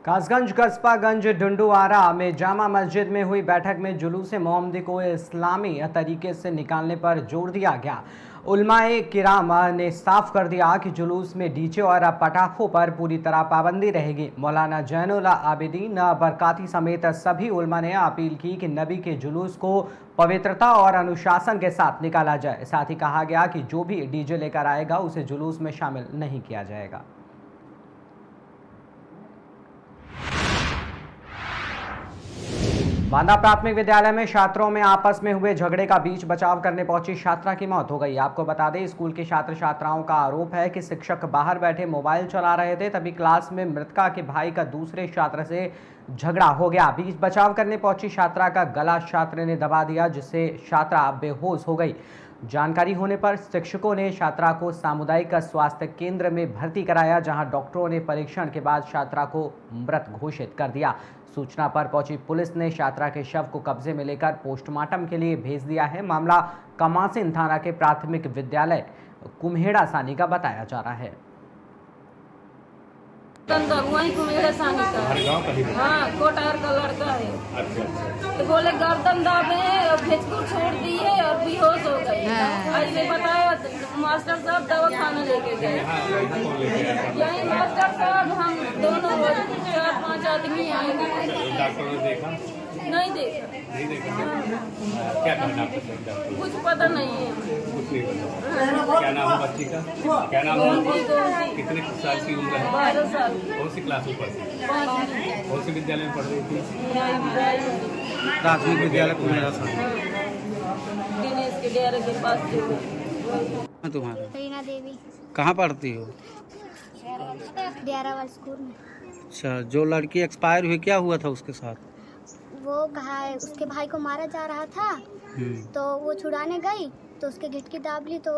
कासगंज कस्बागंज डुंडुआरा में जामा मस्जिद में हुई बैठक में जुलूस मोहम्मदी को इस्लामी तरीके से निकालने पर जोर दिया गया। उलमाए किराम ने साफ कर दिया कि जुलूस में डीजे और पटाखों पर पूरी तरह पाबंदी रहेगी। मौलाना जैनुल आबिदीन बरकाती समेत सभी उलमा ने अपील की कि नबी के जुलूस को पवित्रता और अनुशासन के साथ निकाला जाए। साथ ही कहा गया कि जो भी डीजे लेकर आएगा उसे जुलूस में शामिल नहीं किया जाएगा। बांदा प्राथमिक विद्यालय में छात्रों में आपस में हुए झगड़े का बीच बचाव करने पहुंची छात्रा की मौत हो गई। आपको बता दें, स्कूल के छात्र छात्राओं का आरोप है कि शिक्षक बाहर बैठे मोबाइल चला रहे थे, तभी क्लास में मृतका के भाई का दूसरे छात्र से झगड़ा हो गया। बीच बचाव करने पहुंची छात्रा का गला छात्र ने दबा दिया, जिससे छात्रा बेहोश हो गई। जानकारी होने पर शिक्षकों ने छात्रा को सामुदायिक स्वास्थ्य केंद्र में भर्ती कराया, जहां डॉक्टरों ने परीक्षण के बाद छात्रा को मृत घोषित कर दिया। सूचना पर पहुंची पुलिस ने छात्रा के शव को कब्जे में लेकर पोस्टमार्टम के लिए भेज दिया है। मामला कमासिन थाना के प्राथमिक विद्यालय कुम्हेड़ा सानी का बताया जा रहा है। वही कुम्हेड़ा सानी का, हाँ, कोटार का लड़का है। तो बोले गर्दन दाबे और भेजपुर छोड़ दिए और बेहोश हो गए। ऐसे बताया तो मास्टर साहब दवा खाना लेके गए। यही मास्टर साहब हम दोनों 4-5 आदमी आएंगे। डॉक्टर ने देखा? नहीं देखा। नहीं देखा? क्या कहा डॉक्टर? कुछ पता नहीं है। कुछ नहीं पता। क्या नाम है बच्ची का? क्या नाम है? कितने साल की उम्र है? 12 साल। कौन सी क्लास में पढ़ती? कौन से विद्यालय में पढ़ रही थी? प्राथमिक विद्यालय कुम्हेड़ा सानी। दिनेश के डेरे के पास जो है। तुम्हारा रीना देवी कहाँ पढ़ती हो? दियारावाल स्कूल में। अच्छा, जो लड़की एक्सपायर हुई क्या हुआ था उसके साथ? वो घायल, उसके भाई को मारा जा रहा था तो वो छुड़ाने गई तो उसके गिटकी दाब ली, तो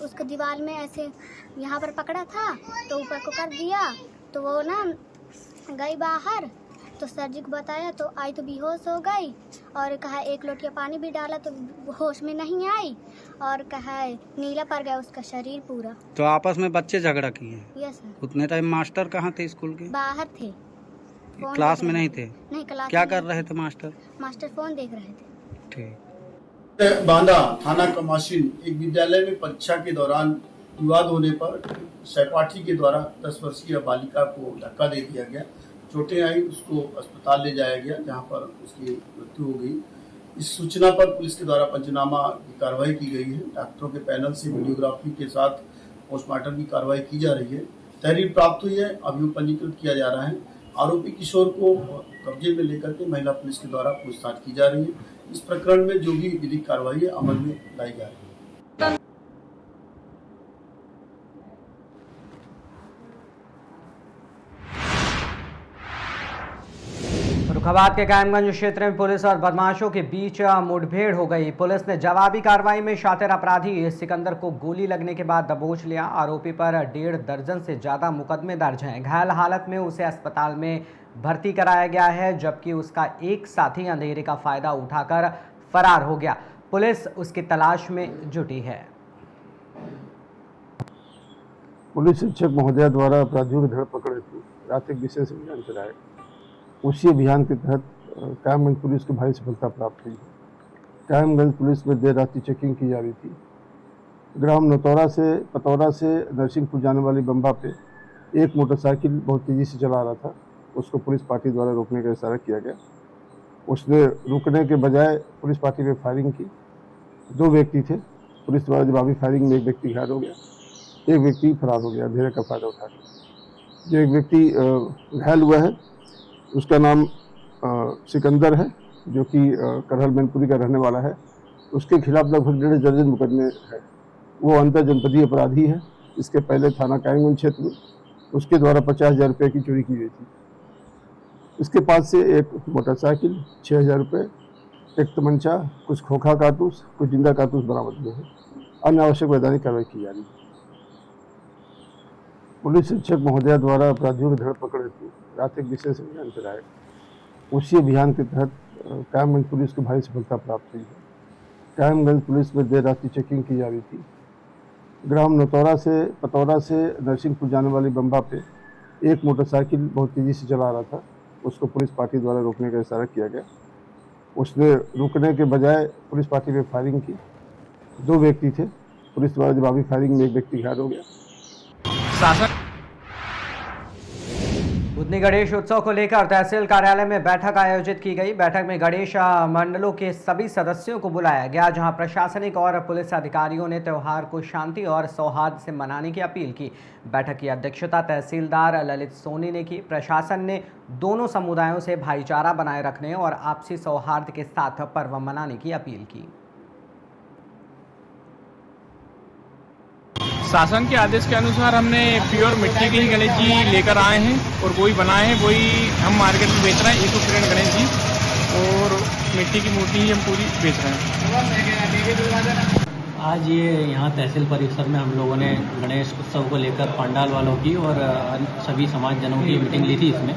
उसके दीवार में ऐसे यहाँ पर पकड़ा था तो ऊपर को कर दिया, तो वो ना गई बाहर, तो सर जी को बताया तो आई तो बेहोश हो गई, और कहा 1 लोटिया पानी भी डाला तो होश में नहीं आई, और कहा नीला पड़ गया उसका शरीर पूरा। तो आपस में बच्चे झगड़ा किए? Yes sir. उतने टाइम मास्टर कहाँ थे स्कूल के? बाहर थे, फोन क्लास देख में रहे नहीं थे। थे? नहीं, क्लास क्या में कर नहीं। रहे थे मास्टर? मास्टर फोन देख रहे थे। ठीक। बांदा थाना कमासिन एक विद्यालय में परीक्षा के दौरान विवाद होने पर सहपाठी के द्वारा 10 वर्षीय बालिका को धक्का दे दिया गया। चोटें आई, उसको अस्पताल ले जाया गया, जहां पर उसकी मृत्यु हो गई। इस सूचना पर पुलिस के द्वारा पंचनामा की कार्रवाई की गई है। डॉक्टरों के पैनल से वीडियोग्राफी के साथ पोस्टमार्टम की कार्रवाई की जा रही है। तहरीर प्राप्त हुई है, अभियोग पंजीकृत किया जा रहा है। आरोपी किशोर को कब्जे में लेकर के महिला पुलिस के द्वारा पूछताछ की जा रही है। इस प्रकरण में जो भी विधिक कार्रवाई है अमल में लाई जा रही है। फर्रुखाबाद के कायमगंज क्षेत्र में पुलिस और बदमाशों के बीच मुठभेड़ हो गई। पुलिस ने जवाबी कार्रवाई में शातिर अपराधी सिकंदर को गोली लगने के बाद दबोच लिया। आरोपी पर 1.5 दर्जन से ज्यादा मुकदमे दर्ज हैं। घायल हालत में उसे अस्पताल में भर्ती कराया गया है, जबकि उसका एक साथी अंधेरे का फायदा उठाकर फरार हो गया। पुलिस उसकी तलाश में जुटी है। पुलिस शिक्षक महोदया द्वारा अपराधियों की धरपकड़ हेतु रात एक विशेष अभियान चलाया। उसी अभियान के तहत कायमगंज पुलिस को भारी सफलता प्राप्त हुई। कायमगंज पुलिस में देर रात चेकिंग की जा रही थी। ग्राम नौतौरा से पतौरा से नरसिंहपुर जाने वाली बम्बा पे एक मोटरसाइकिल बहुत तेज़ी से चला रहा था। उसको पुलिस पार्टी द्वारा रोकने का इशारा किया गया। उसने रुकने के बजाय पुलिस पार्टी में फायरिंग की। 2 व्यक्ति थे। पुलिस द्वारा जवाबी फायरिंग में एक व्यक्ति घायल हो गया, एक व्यक्ति फरार हो गया अंधेरे का फायदा उठा के। जो एक व्यक्ति घायल हुआ है उसका नाम सिकंदर है, जो कि करहल मैनपुरी का रहने वाला है। उसके खिलाफ लगभग 1.5 दर्जन मुकदमे हैं। वो अंतर जनपदीय अपराधी है। इसके पहले थाना कायमगंज क्षेत्र में उसके द्वारा 50,000 रुपये की चोरी की गई थी। इसके पास से एक मोटरसाइकिल, 6,000 रुपये, एक तमंचा, कुछ खोखा कारतूस, कुछ जिंदा कारतूस बरामद हुए हैं। अन्य आवश्यक वैधानिक कार्रवाई की जा रही है। पुलिस शिक्षक महोदया द्वारा अपराधियों की धरपकड़ हेतु रात एक विशेष अभियान चलाया। उसी अभियान के तहत कायमगंज पुलिस को भारी सफलता प्राप्त हुई है। कायमगंज पुलिस में देर रात चेकिंग की जा रही थी। ग्राम नौतौरा से पतौरा से नरसिंहपुर जाने वाली बम्बा पे एक मोटरसाइकिल बहुत तेज़ी से चला रहा था। उसको पुलिस पार्टी द्वारा रोकने का इशारा किया गया। उसने रुकने के बजाय पुलिस पार्टी ने फायरिंग की। 2 व्यक्ति थे, पुलिस द्वारा जवाबी फायरिंग में एक व्यक्ति घायल हो गया। बुधनी गणेश उत्सव को लेकर तहसील कार्यालय में बैठक आयोजित की गई। बैठक में गणेश मंडलों के सभी सदस्यों को बुलाया गया, जहां प्रशासनिक और पुलिस अधिकारियों ने त्योहार को शांति और सौहार्द से मनाने की अपील की। बैठक की अध्यक्षता तहसीलदार ललित सोनी ने की। प्रशासन ने दोनों समुदायों से भाईचारा बनाए रखने और आपसी सौहार्द के साथ पर्व मनाने की अपील की। शासन के आदेश के अनुसार हमने प्योर मिट्टी के ही गणेश जी लेकर आए हैं और वही बनाए हैं, वही हम मार्केट में बेच रहे हैं। इको फ्रेंड गणेश जी और मिट्टी की मूर्ति ही हम पूरी बेच रहे हैं। आज ये यहाँ तहसील परिसर में हम लोगों ने गणेश उत्सव को लेकर पंडाल वालों की और सभी समाज जनों की मीटिंग ली थी इसमें,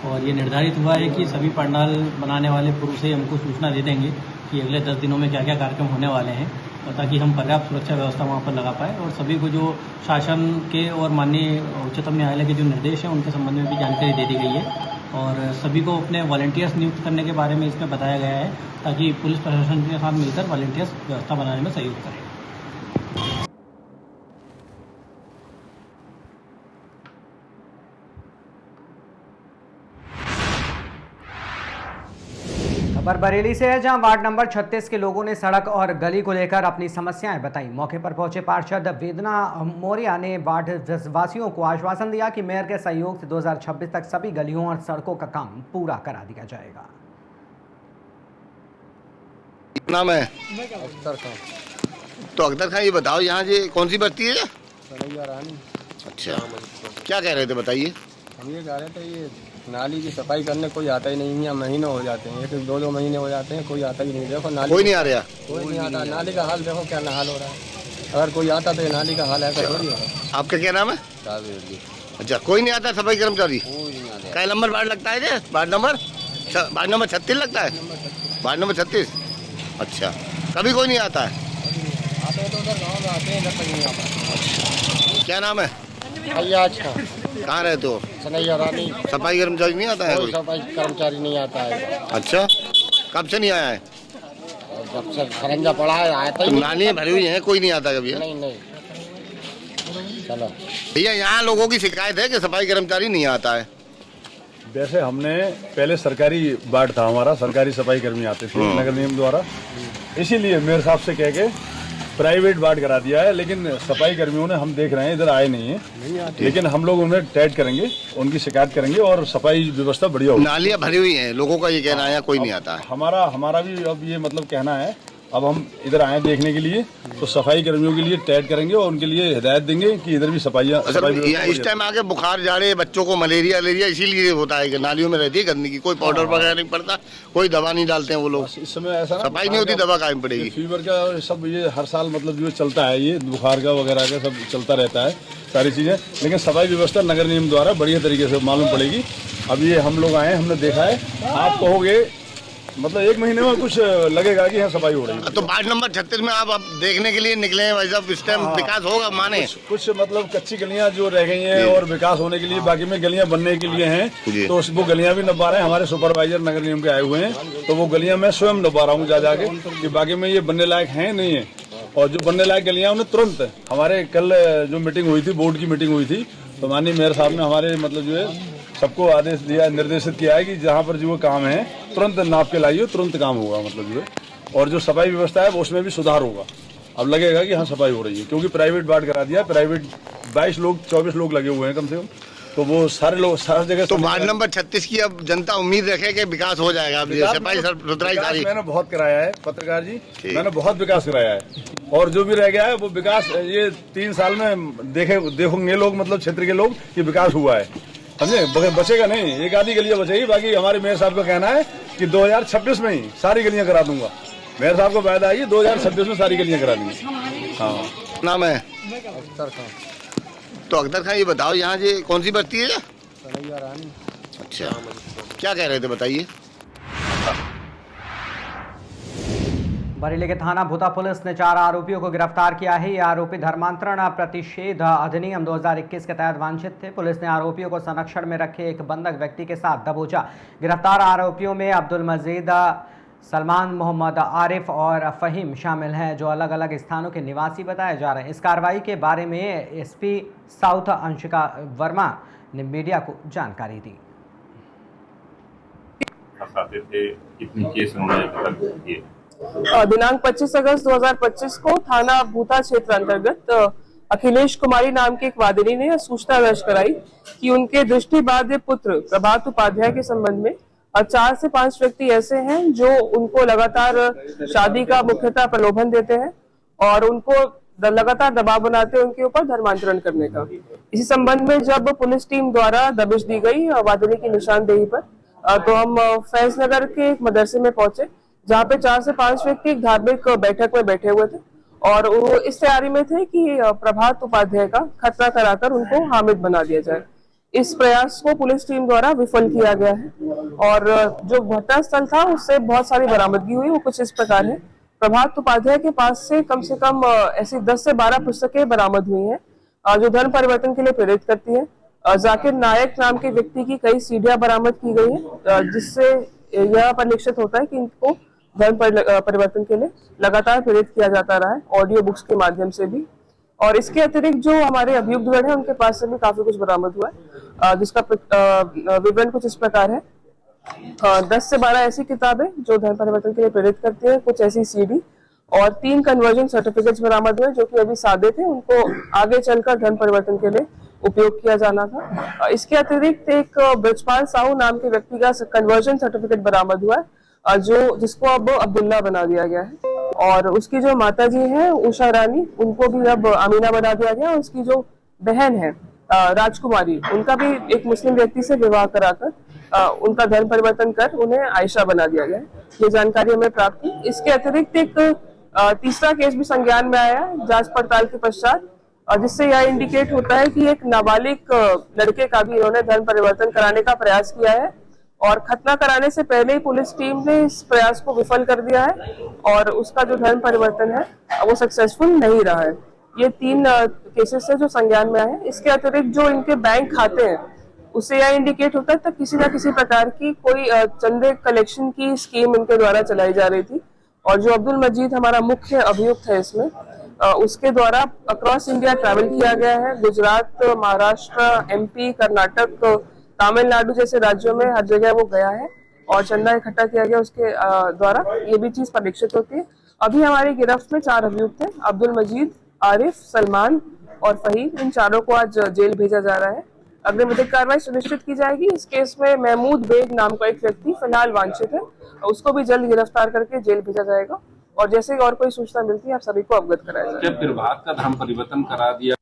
और ये निर्धारित हुआ है कि सभी पंडाल बनाने वाले पुरुष से हमको सूचना दे देंगे कि अगले 10 दिनों में क्या क्या कार्यक्रम होने वाले हैं, ताकि हम पर्याप्त सुरक्षा व्यवस्था वहाँ पर लगा पाए। और सभी को जो शासन के और माननीय उच्चतम न्यायालय के जो निर्देश हैं उनके संबंध में भी जानकारी दे दी गई है, और सभी को अपने वॉलंटियर्स नियुक्त करने के बारे में इसमें बताया गया है, ताकि पुलिस प्रशासन के साथ मिलकर वॉलंटियर्स व्यवस्था बनाने में सहयोग करें। खबर बरेली से है, जहां वार्ड नंबर 36 के लोगों ने सड़क और गली को लेकर अपनी समस्याएं बताई। मौके पर पहुंचे पार्षद वेदना मौर्य ने वार्ड वासियों को आश्वासन दिया कि मेयर के सहयोग से 2026 तक सभी गलियों और सड़कों का काम पूरा करा दिया जाएगा। नाम है अख्तर खान। तो अख्तर खान, ये बताओ यहाँ ये कौन सी बस्ती है? सनैया रानी। अच्छा, क्या कह रहे थे बताइए? हम ये कह रहे थे ये नाली की सफाई करने कोई आता ही नहीं है, महीने हो जाते हैं, 1-2 महीने हो जाते हैं, कोई आता ही नहीं। देखो नाली कोई नहीं आ रहा, कोई नहीं आता। नाली का हाल देखो क्या हाल हो रहा है। अगर कोई आता तो ये नाली का हाल ऐसा थोड़ी होगा। आपका क्या नाम है? अच्छा, कोई नहीं आता सफाई कर्मचारी? क्या नंबर वार्ड लगता है? वार्ड नंबर 36 लगता है। Ward number 36। अच्छा, कभी कोई नहीं आता है? आते तो उधर गाँव में आते हैं, इधर तक नहीं आता। क्या नाम है? फैयाज का। कहाँ रहते हो? सनैया रानी। सफाई कर्मचारी नहीं आता है? कोई सफाई कर्मचारी नहीं आता है। अच्छा, कब से नहीं आया है? जब से खरंजा पड़ा है आता ही। नालियाँ भरी हुई हैं, कोई नहीं आता कभी? नहीं। चलो भैया, यहाँ लोगों की शिकायत है कि सफाई कर्मचारी नहीं आता है। वैसे हमने पहले सरकारी वार्ड था हमारा, सरकारी सफाई कर्मी आते थे नगर निगम द्वारा, इसीलिए मेयर साहब से कह के प्राइवेट वार्ड करा दिया है। लेकिन सफाई कर्मियों ने, हम देख रहे हैं, इधर आए नहीं है, लेकिन हम लोग उन्हें टैग करेंगे, उनकी शिकायत करेंगे और सफाई व्यवस्था बढ़िया होगी। नालियाँ भरी हुई हैं, लोगों का ये कहना है कोई नहीं आता है। हमारा भी अब ये मतलब कहना है, अब हम इधर आए देखने के लिए, तो सफाई कर्मियों के लिए टैग करेंगे और उनके लिए हिदायत देंगे कि इधर भी सफाई इस टाइम आके बुखार जाड़े, बच्चों को मलेरिया इसीलिए होता है कि नालियों में रहती है गंदगी, कोई पाउडर वगैरह नहीं पड़ता, कोई दवा नहीं डालते हैं वो लोग। इस समय ऐसा सफाई नहीं होती, दवा कायम पड़ेगी। फीवर का सब ये हर साल मतलब जो चलता है, ये बुखार का वगैरह का सब चलता रहता है सारी चीजें, लेकिन सफाई व्यवस्था नगर निगम द्वारा बढ़िया तरीके से मालूम पड़ेगी। अब ये हम लोग आए, हमने देखा है, आप कहोगे मतलब 1 महीने में कुछ लगेगा कि यहाँ सफाई हो रही है। तो वार्ड नंबर 36 में आप देखने के लिए निकले हैं भाई साहब, इस टाइम विकास होगा माने? कुछ मतलब कच्ची गलियां जो रह गई हैं और विकास होने के लिए बाकी में गलियां बनने के लिए हैं, तो वो गलियां भी नपा रहे हैं। हमारे सुपरवाइजर नगर निगम के आए हुए हैं, तो वो गलियां मैं स्वयं नपा रहा हूँ जाके कि बाकी में ये बनने लायक है नहीं है। और जो बनने लायक गलियां उन्हें तुरंत, हमारे कल जो मीटिंग हुई थी, बोर्ड की मीटिंग हुई थी, तो माननीय मेयर साहब ने हमारे मतलब जो है सबको आदेश दिया, निर्देशित किया है कि जहाँ पर जो काम है तुरंत नाप के लाइए, तुरंत काम होगा मतलब जो है। और जो सफाई व्यवस्था है उसमें भी सुधार होगा। अब लगेगा कि हाँ सफाई हो रही है, क्योंकि प्राइवेट वार्ड करा दिया, प्राइवेट 24 लोग लगे हुए हैं कम से कम, तो वो सारे लोग सारी जगह। तो वार्ड नंबर 36 की अब जनता उम्मीद रखे कि विकास हो जाएगा। सफाई सुथराई सारी मैंने बहुत कराया है पत्रकार जी, मैंने बहुत विकास कराया है, और जो भी रह गया है वो विकास ये 3 साल में देखोगे लोग, मतलब क्षेत्र के लोग, कि विकास हुआ है, समझे? बचेगा नहीं, एक आधी गलियां बचेगी, बाकी हमारे मेयर साहब का कहना है कि 2026 में ही सारी गलियां करा दूंगा। मेयर साहब को वायदा है 2026 में सारी गलियां करा दूंगी। हाँ, नाम है अख्तर खान। तो अख्तर खान, ये बताओ यहाँ ये कौन सी बस्ती है? सनैया रानी। अच्छा, क्या कह रहे थे बताइए? बरेली के थाना भूता पुलिस ने 4 आरोपियों को गिरफ्तार किया है। ये आरोपी धर्मांतरण प्रतिषेध अधिनियम 2021 के तहत वांछित थे। पुलिस ने आरोपियों को संरक्षण में रखे एक बंधक व्यक्ति के साथ दबोचा। गिरफ्तार आरोपियों में अब्दुल मजीद, सलमान, मोहम्मद आरिफ और फहीम शामिल हैं, जो अलग अलग स्थानों के निवासी बताए जा रहे हैं। इस कार्रवाई के बारे में एसपी साउथ अंशिका वर्मा ने मीडिया को जानकारी दी। दिनांक 25 अगस्त 2025 को थाना भूता क्षेत्र अंतर्गत अखिलेश कुमारी नाम के एक वादिनी ने सूचना दर्ज कराई कि उनके दृष्टिबाध्य पुत्र प्रभात उपाध्याय के संबंध में 4 से 5 व्यक्ति ऐसे हैं जो उनको लगातार शादी का मुख्यतः प्रलोभन देते हैं और उनको लगातार दबाव बनाते हैं उनके ऊपर धर्मांतरण करने का। इसी संबंध में जब पुलिस टीम द्वारा दबिश दी गई वादिनी की निशानदेही पर, तो हम फैज नगर के एक मदरसे में पहुंचे, जहाँ पे 4 से 5 व्यक्ति एक धार्मिक बैठक में बैठे हुए थे और वो इस तैयारी में थे कि प्रभात उपाध्याय का खतना कराकर उनको हामिद बना दिया जाए। इस प्रयास को पुलिस टीम द्वारा विफल किया गया है और जो घटनास्थल था उससे बहुत सारी बरामदगी हुई। वो कुछ इस प्रकार है। प्रभात उपाध्याय के पास से कम ऐसी 10 से 12 पुस्तकें बरामद हुई हैं जो धर्म परिवर्तन के लिए प्रेरित करती है। जाकिर नायक नाम के व्यक्ति की कई सीडियां बरामद की गई है, जिससे यह परिलक्षित होता है कि इनको धर्म परिवर्तन के लिए लगातार प्रेरित किया जाता रहा है, ऑडियो बुक्स के माध्यम से भी। और इसके अतिरिक्त जो हमारे अभियुक्तगण हैं उनके पास से भी काफी कुछ बरामद हुआ है, जिसका विवरण कुछ इस प्रकार है। 10 से 12 ऐसी किताबें जो धर्म परिवर्तन के लिए प्रेरित करती है, कुछ ऐसी सीडी और 3 कन्वर्जन सर्टिफिकेट्स बरामद हुए जो कि अभी सादे थे, उनको आगे चलकर धर्म परिवर्तन के लिए उपयोग किया जाना था। इसके अतिरिक्त एक ब्रजपाल साहू नाम के व्यक्ति का कन्वर्जन सर्टिफिकेट बरामद हुआ है, जिसको अब अब्दुल्ला बना दिया गया है और उसकी जो माता जी है उषा रानी, उनको भी अब अमीना बना दिया गया। उसकी जो बहन है राजकुमारी, उनका भी एक मुस्लिम व्यक्ति से विवाह कराकर उनका धर्म परिवर्तन कर उन्हें आयशा बना दिया गया है। ये जानकारी हमें प्राप्त हुई। इसके अतिरिक्त एक तीसरा केस भी संज्ञान में आया है जांच पड़ताल के पश्चात, जिससे यह इंडिकेट होता है कि एक नाबालिग लड़के का भी इन्होंने धर्म परिवर्तन कराने का प्रयास किया है और खतना कराने से पहले ही पुलिस टीम ने इस प्रयास को विफल कर दिया है और उसका जो धर्म परिवर्तन है वो सक्सेसफुल नहीं रहा है। ये 3 केसेस है जो संज्ञान में आए हैं। इसके अतिरिक्त जो इनके बैंक खाते हैं उससे यह इंडिकेट होता है तक किसी न किसी प्रकार की कोई चंदे कलेक्शन की स्कीम इनके द्वारा चलाई जा रही थी और जो अब्दुल मजीद हमारा मुख्य अभियुक्त है इसमें, उसके द्वारा अक्रॉस इंडिया ट्रैवल किया गया है। गुजरात, महाराष्ट्र, MP, कर्नाटक, तमिलनाडु जैसे राज्यों में हर जगह वो गया है और चंदा इकट्ठा किया गया उसके द्वारा। ये भी चीज परीक्षित होती है। अभी हमारी गिरफ्त में 4 अभियुक्त हैं, अब्दुल मजीद, आरिफ, सलमान और फहीम। इन चारों को आज जेल भेजा जा रहा है। अग्रिम विधिक कार्रवाई सुनिश्चित की जाएगी। इस केस में महमूद बेग नाम का एक व्यक्ति फिलहाल वांछित है, उसको भी जल्द गिरफ्तार करके जेल भेजा जाएगा और जैसे ही और कोई सूचना मिलती है आप सभी को अवगत कराया जाएगा। प्रभात का धर्म परिवर्तन करा दिया